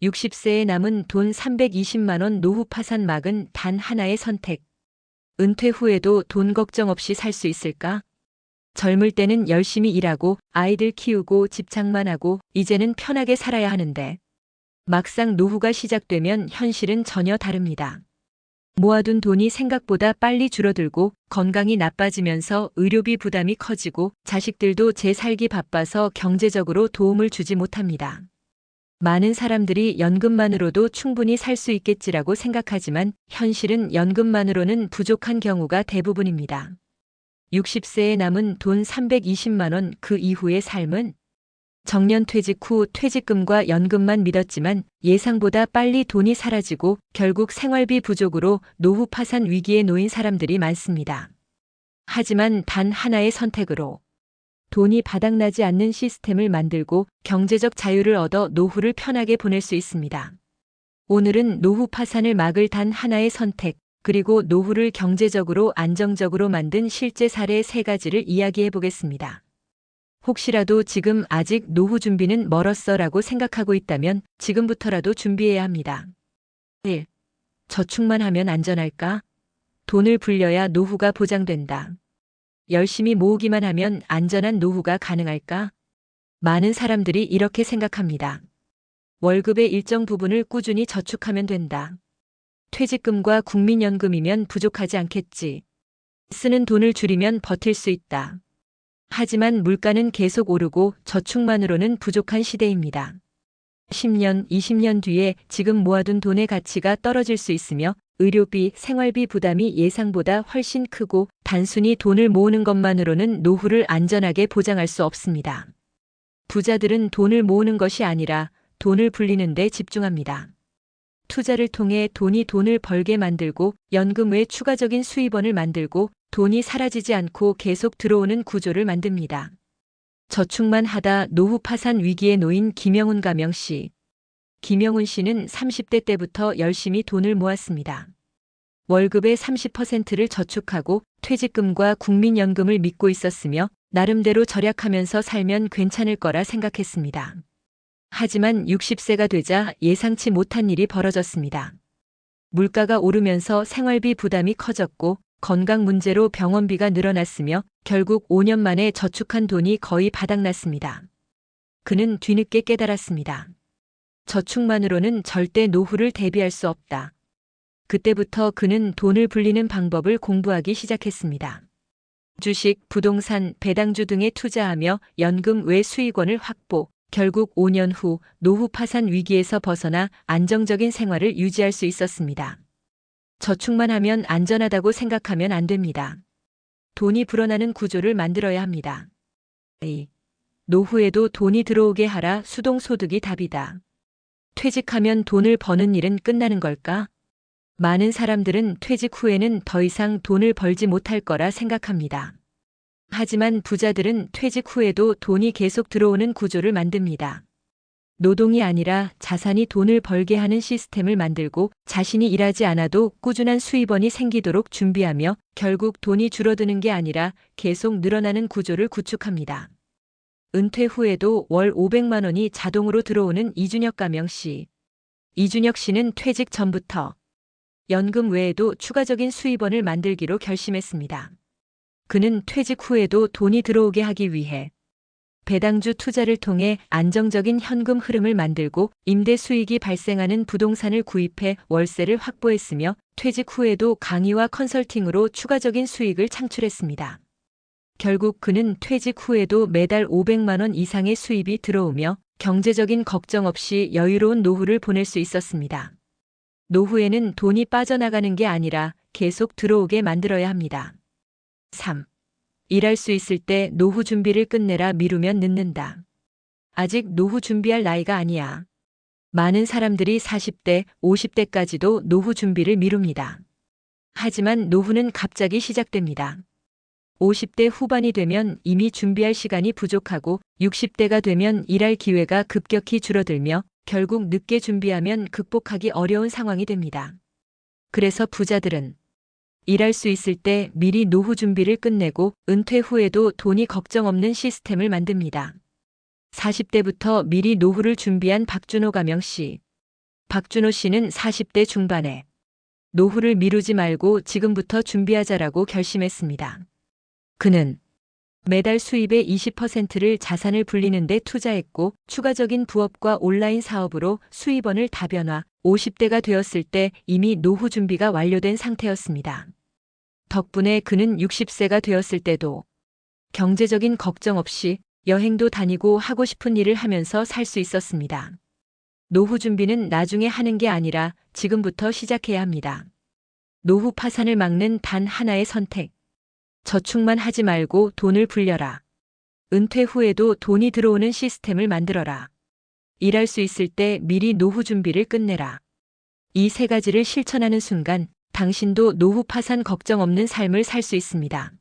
60세에 남은 돈 320만 원 노후 파산 막은 단 하나의 선택. 은퇴 후에도 돈 걱정 없이 살 수 있을까? 젊을 때는 열심히 일하고 아이들 키우고 집착만 하고 이제는 편하게 살아야 하는데 막상 노후가 시작되면 현실은 전혀 다릅니다. 모아둔 돈이 생각보다 빨리 줄어들고 건강이 나빠지면서 의료비 부담이 커지고 자식들도 제 살기 바빠서 경제적으로 도움을 주지 못합니다. 많은 사람들이 연금만으로도 충분히 살 수 있겠지라고 생각하지만 현실은 연금만으로는 부족한 경우가 대부분입니다. 60세에 남은 돈 320만 원 그 이후의 삶은 정년 퇴직 후 퇴직금과 연금만 믿었지만 예상보다 빨리 돈이 사라지고 결국 생활비 부족으로 노후 파산 위기에 놓인 사람들이 많습니다. 하지만 단 하나의 선택으로 돈이 바닥나지 않는 시스템을 만들고 경제적 자유를 얻어 노후를 편하게 보낼 수 있습니다. 오늘은 노후 파산을 막을 단 하나의 선택, 그리고 노후를 경제적으로 안정적으로 만든 실제 사례 3가지를 이야기해 보겠습니다. 혹시라도 지금 아직 노후 준비는 멀었어 라고 생각하고 있다면 지금부터라도 준비해야 합니다. 1. 저축만 하면 안전할까? 돈을 불려야 노후가 보장된다. 열심히 모으기만 하면 안전한 노후가 가능할까? 많은 사람들이 이렇게 생각합니다. 월급의 일정 부분을 꾸준히 저축하면 된다. 퇴직금과 국민연금이면 부족하지 않겠지. 쓰는 돈을 줄이면 버틸 수 있다. 하지만 물가는 계속 오르고 저축만으로는 부족한 시대입니다. 10년, 20년 뒤에 지금 모아둔 돈의 가치가 떨어질 수 있으며 의료비, 생활비 부담이 예상보다 훨씬 크고 단순히 돈을 모으는 것만으로는 노후를 안전하게 보장할 수 없습니다. 부자들은 돈을 모으는 것이 아니라 돈을 불리는 데 집중합니다. 투자를 통해 돈이 돈을 벌게 만들고 연금 외 추가적인 수입원을 만들고 돈이 사라지지 않고 계속 들어오는 구조를 만듭니다. 저축만 하다 노후 파산 위기에 놓인 김영훈 가명 씨. 김영훈 씨는 30대 때부터 열심히 돈을 모았습니다. 월급의 30%를 저축하고 퇴직금과 국민연금을 믿고 있었으며 나름대로 절약하면서 살면 괜찮을 거라 생각했습니다. 하지만 60세가 되자 예상치 못한 일이 벌어졌습니다. 물가가 오르면서 생활비 부담이 커졌고 건강 문제로 병원비가 늘어났으며 결국 5년 만에 저축한 돈이 거의 바닥났습니다. 그는 뒤늦게 깨달았습니다. 저축만으로는 절대 노후를 대비할 수 없다. 그때부터 그는 돈을 불리는 방법을 공부하기 시작했습니다. 주식, 부동산, 배당주 등에 투자하며 연금 외 수익원을 확보, 결국 5년 후 노후 파산 위기에서 벗어나 안정적인 생활을 유지할 수 있었습니다. 저축만 하면 안전하다고 생각하면 안 됩니다. 돈이 불어나는 구조를 만들어야 합니다. 노후에도 돈이 들어오게 하라. 수동소득이 답이다. 퇴직하면 돈을 버는 일은 끝나는 걸까? 많은 사람들은 퇴직 후에는 더 이상 돈을 벌지 못할 거라 생각합니다. 하지만 부자들은 퇴직 후에도 돈이 계속 들어오는 구조를 만듭니다. 노동이 아니라 자산이 돈을 벌게 하는 시스템을 만들고 자신이 일하지 않아도 꾸준한 수입원이 생기도록 준비하며 결국 돈이 줄어드는 게 아니라 계속 늘어나는 구조를 구축합니다. 은퇴 후에도 월 500만 원이 자동으로 들어오는 이준혁 가명 씨. 이준혁 씨는 퇴직 전부터 연금 외에도 추가적인 수입원을 만들기로 결심했습니다. 그는 퇴직 후에도 돈이 들어오게 하기 위해 배당주 투자를 통해 안정적인 현금 흐름을 만들고 임대 수익이 발생하는 부동산을 구입해 월세를 확보했으며 퇴직 후에도 강의와 컨설팅으로 추가적인 수익을 창출했습니다. 결국 그는 퇴직 후에도 매달 500만 원 이상의 수입이 들어오며 경제적인 걱정 없이 여유로운 노후를 보낼 수 있었습니다. 노후에는 돈이 빠져나가는 게 아니라 계속 들어오게 만들어야 합니다. 3. 일할 수 있을 때 노후 준비를 끝내라. 미루면 늦는다. 아직 노후 준비할 나이가 아니야. 많은 사람들이 40대, 50대까지도 노후 준비를 미룹니다. 하지만 노후는 갑자기 시작됩니다. 50대 후반이 되면 이미 준비할 시간이 부족하고 60대가 되면 일할 기회가 급격히 줄어들며 결국 늦게 준비하면 극복하기 어려운 상황이 됩니다. 그래서 부자들은 일할 수 있을 때 미리 노후 준비를 끝내고 은퇴 후에도 돈이 걱정 없는 시스템을 만듭니다. 40대부터 미리 노후를 준비한 박준호 가명 씨. 박준호 씨는 40대 중반에 노후를 미루지 말고 지금부터 준비하자라고 결심했습니다. 그는 매달 수입의 20%를 자산을 불리는 데 투자했고 추가적인 부업과 온라인 사업으로 수입원을 다변화, 50대가 되었을 때 이미 노후 준비가 완료된 상태였습니다. 덕분에 그는 60세가 되었을 때도 경제적인 걱정 없이 여행도 다니고 하고 싶은 일을 하면서 살 수 있었습니다. 노후 준비는 나중에 하는 게 아니라 지금부터 시작해야 합니다. 노후 파산을 막는 단 하나의 선택. 저축만 하지 말고 돈을 불려라. 은퇴 후에도 돈이 들어오는 시스템을 만들어라. 일할 수 있을 때 미리 노후 준비를 끝내라. 이 세 가지를 실천하는 순간 당신도 노후 파산 걱정 없는 삶을 살 수 있습니다.